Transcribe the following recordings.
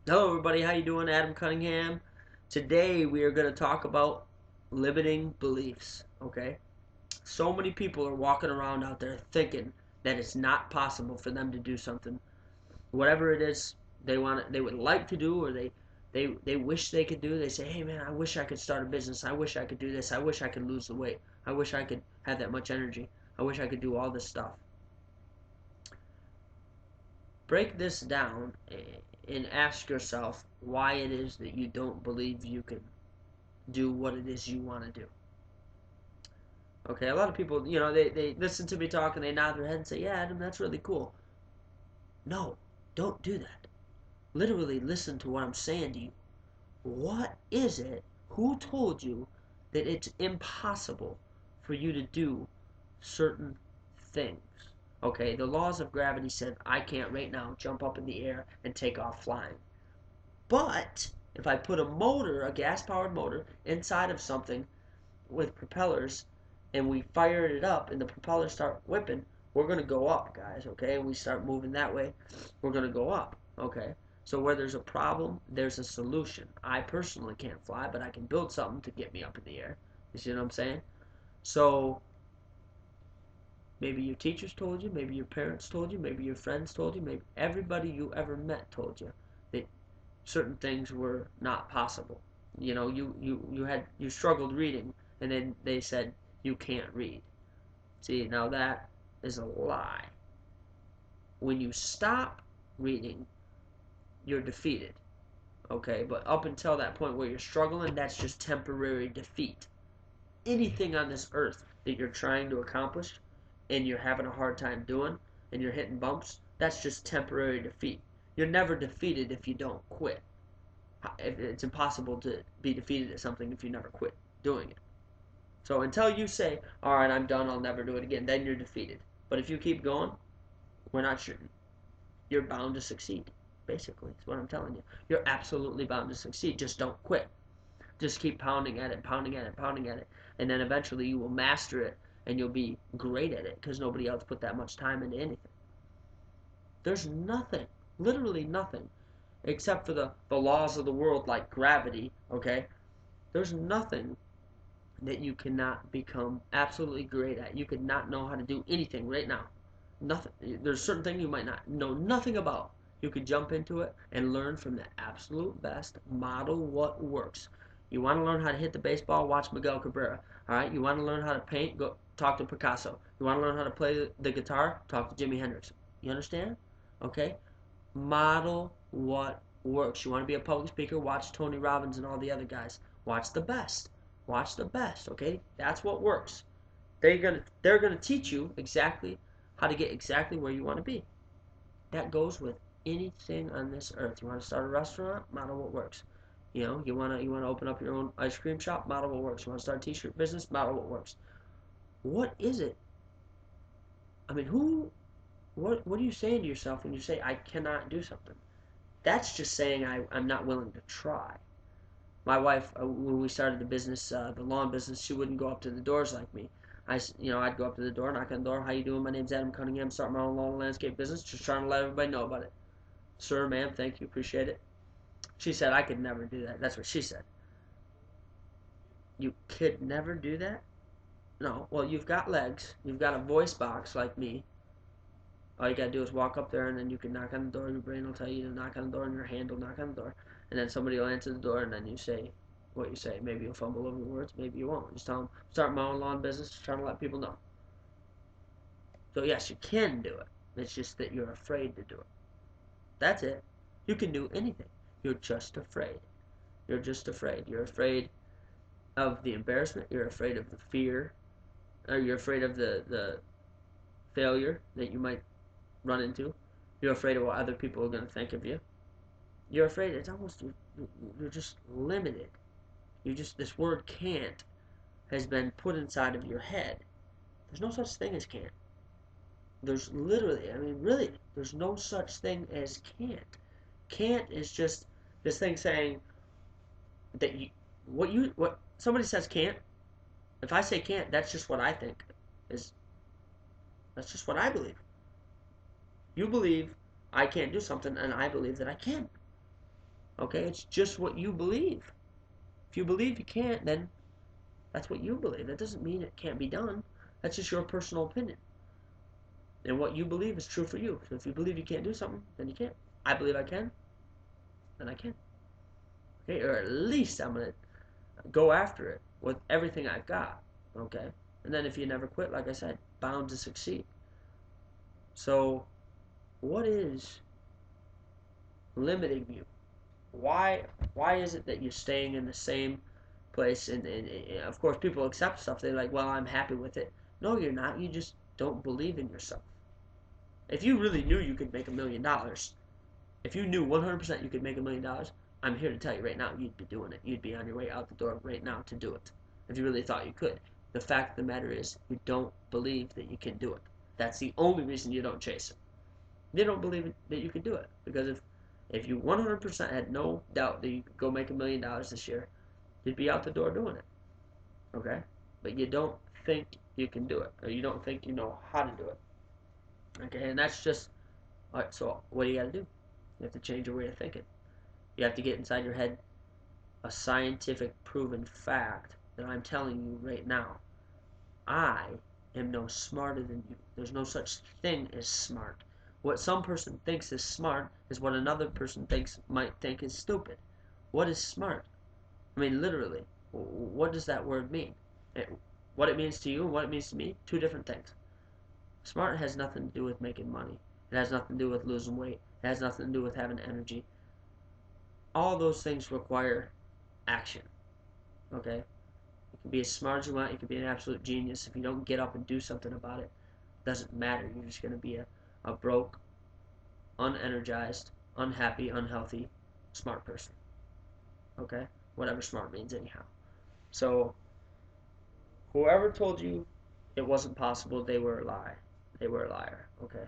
Hello everybody, how you doing? Adam Cunningham. Today we are going to talk about limiting beliefs, okay? So many people are walking around out there thinking that it's not possible for them to do something. Whatever it is they would like to do, or they wish they could do. They say, "Hey man, I wish I could start a business. I wish I could do this. I wish I could lose the weight. I wish I could have that much energy. I wish I could do all this stuff." Break this down and ask yourself why it is that you don't believe you can do what it is you want to do. Okay, a lot of people, they listen to me talk and they nod their head and say, "Yeah, Adam, that's really cool." No, don't do that. Literally listen to what I'm saying to you. What is it? Who told you that it's impossible for you to do certain things? Okay, the laws of gravity said I can't right now jump up in the air and take off flying. But if I put a motor, a gas-powered motor, inside of something with propellers, and we fire it up and the propellers start whipping, we're going to go up, guys, okay? And we start moving that way, we're going to go up, okay? So where there's a problem, there's a solution. I personally can't fly, but I can build something to get me up in the air. You see what I'm saying? So maybe your teachers told you, maybe your parents told you, maybe your friends told you, maybe everybody you ever met told you that certain things were not possible. You struggled reading, and then they said you can't read. See, now that is a lie. When you stop reading, you're defeated. Okay, but up until that point where you're struggling, that's just temporary defeat. Anything on this earth that you're trying to accomplish and you're having a hard time doing and you're hitting bumps, that's just temporary defeat. You're never defeated if you don't quit. It's impossible to be defeated at something if you never quit doing it. So until you say, "All right, I'm done, I'll never do it again," then you're defeated. But if you keep going, we're not sure. You're bound to succeed. Basically, that's what I'm telling you. You're absolutely bound to succeed. Just don't quit. Just keep pounding at it, pounding at it, pounding at it, and then eventually you will master it and you'll be great at it because nobody else put that much time into anything. There's nothing, literally nothing, except for the laws of the world like gravity, okay? There's nothing that you cannot become absolutely great at. You could not know how to do anything right now. Nothing. There's certain things you might not know nothing about. You could jump into it and learn from the absolute best. Model what works. You want to learn how to hit the baseball? Watch Miguel Cabrera. All right. You want to learn how to paint? Go talk to Picasso. You want to learn how to play the guitar? Talk to Jimi Hendrix. You understand? Okay. Model what works. You want to be a public speaker? Watch Tony Robbins and all the other guys. Watch the best. Watch the best. Okay. That's what works. They're gonna teach you exactly how to get exactly where you want to be. That goes with anything on this earth. You want to start a restaurant? Model what works. You wanna open up your own ice cream shop? Model what works. You want to start a t-shirt business? Model what works. What is it? I mean, what are you saying to yourself when you say I cannot do something? That's just saying I'm not willing to try. My wife, when we started the business, the lawn business, she wouldn't go up to the doors like me. I'd go up to the door, knock on the door. "How you doing? My name's Adam Cunningham. Starting my own lawn and landscape business. Just trying to let everybody know about it." "Sir, ma'am, thank you, appreciate it." She said I could never do that. That's what she said. You could never do that? No. Well, you've got legs. You've got a voice box like me. All you gotta do is walk up there, and then you can knock on the door. Your brain will tell you to knock on the door, and your hand will knock on the door, and then somebody will answer the door, and then you say what you say. Maybe you'll fumble over the words, maybe you won't. Just tell them, "Start my own lawn business," just trying to let people know. So yes, you can do it. It's just that you're afraid to do it. That's it. You can do anything. You're just afraid. You're just afraid. You're afraid of the embarrassment. You're afraid of the fear. Or you're afraid of the failure that you might run into. You're afraid of what other people are going to think of you. You're afraid. It's almost, you're just limited. This word "can't" has been put inside of your head. There's no such thing as can't. There's literally, I mean, really, there's no such thing as can't. Can't is just this thing saying that what somebody says can't. If I say can't, that's just what I think is. That's just what I believe. You believe I can't do something, and I believe that I can. Okay, it's just what you believe. If you believe you can't, then that's what you believe. That doesn't mean it can't be done. That's just your personal opinion. And what you believe is true for you. So if you believe you can't do something, then you can't. I believe I can, then I can. Okay, or at least I'm gonna go after it with everything I've got. Okay, and then if you never quit, like I said, bound to succeed. So, what is limiting you? Why is it that you're staying in the same place? And of course, people accept stuff. They're like, well, I'm happy with it. No, you're not. You just don't believe in yourself. If you really knew you could make $1,000,000, if you knew 100% you could make $1,000,000, I'm here to tell you right now, you'd be doing it. You'd be on your way out the door right now to do it. If you really thought you could. The fact of the matter is, you don't believe that you can do it. That's the only reason you don't chase it. You don't believe that you can do it. Because if you 100% had no doubt that you could go make $1,000,000 this year, you'd be out the door doing it. Okay? But you don't think you can do it. Or you don't think you know how to do it. Okay? And that's just, alright, so what do you gotta do? You have to change your way of thinking. You have to get inside your head a scientific proven fact that I'm telling you right now. I am no smarter than you. There's no such thing as smart. What some person thinks is smart is what another person might think is stupid. What is smart? I mean, literally, what does that word mean? What it means to you and what it means to me, two different things. Smart has nothing to do with making money. It has nothing to do with losing weight. It has nothing to do with having energy. All those things require action. Okay? You can be as smart as you want. You can be an absolute genius. If you don't get up and do something about it, it doesn't matter. You're just going to be a broke, unenergized, unhappy, unhealthy, smart person. Okay? Whatever smart means anyhow. So, whoever told you it wasn't possible, they were a lie. They were a liar. Okay?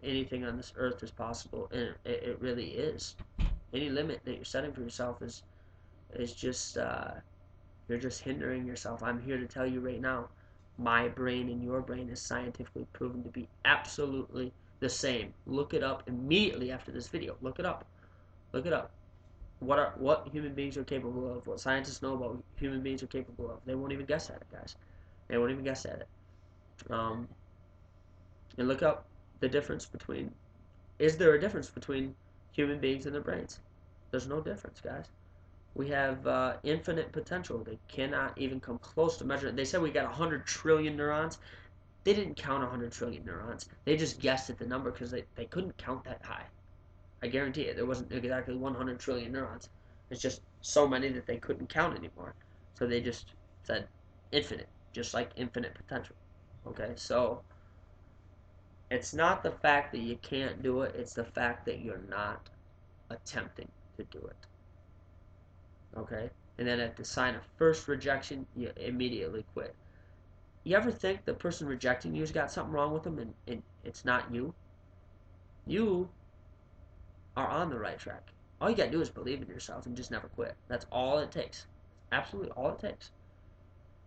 Anything on this earth is possible, and it really is. Any limit that you're setting for yourself is just you're just hindering yourself. I'm here to tell you right now, my brain and your brain is scientifically proven to be absolutely the same. Look it up immediately after this video. Look it up. Look it up. What human beings are capable of, what scientists know about human beings are capable of. They won't even guess at it, guys. They won't even guess at it. And look up the difference between, is there a difference between human beings and their brains? There's no difference, guys. We have infinite potential. They cannot even come close to measure it. They said we got 100 trillion neurons. They didn't count 100 trillion neurons. They just guessed at the number because they couldn't count that high. I guarantee it. There wasn't exactly 100 trillion neurons. It's just so many that they couldn't count anymore. So they just said infinite, just like infinite potential. Okay, so it's not the fact that you can't do it. It's the fact that you're not attempting to do it. Okay? And then at the sign of first rejection, you immediately quit. You ever think the person rejecting you's got something wrong with them and it's not you? You are on the right track. All you gotta do is believe in yourself and just never quit. That's all it takes. Absolutely all it takes.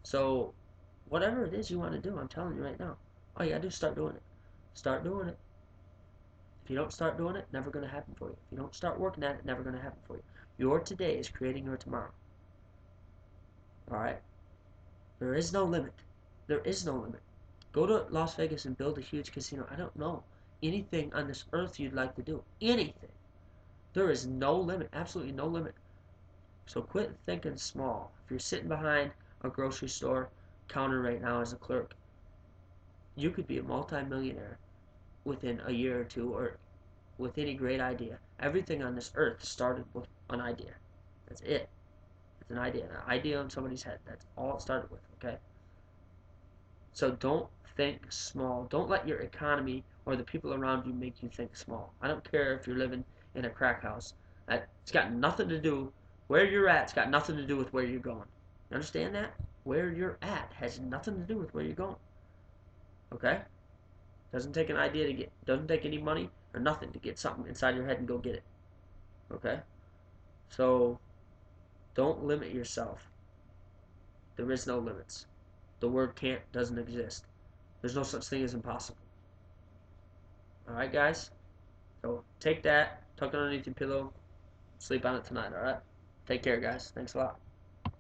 So, whatever it is you want to do, I'm telling you right now, all you gotta do is start doing it. Start doing it. If you don't start doing it, never gonna happen for you. If you don't start working at it, never gonna happen for you. Your today is creating your tomorrow. Alright? There is no limit. There is no limit. Go to Las Vegas and build a huge casino. I don't know. Anything on this earth you'd like to do. Anything. There is no limit. Absolutely no limit. So quit thinking small. If you're sitting behind a grocery store counter right now as a clerk, you could be a multi-millionaire within a year or two, or with any great idea. Everything on this earth started with an idea. That's it. It's an idea in somebody's head. That's all it started with, okay? So don't think small. Don't let your economy or the people around you make you think small. I don't care if you're living in a crack house. It's got nothing to do, where you're at, it's got nothing to do with where you're going. You understand that? Where you're at has nothing to do with where you're going. Okay? Doesn't take an idea to get, doesn't take any money or nothing to get something inside your head and go get it. Okay? So, don't limit yourself. There is no limits. The word can't doesn't exist. There's no such thing as impossible. Alright, guys? So, take that, tuck it underneath your pillow, sleep on it tonight, alright? Take care, guys. Thanks a lot.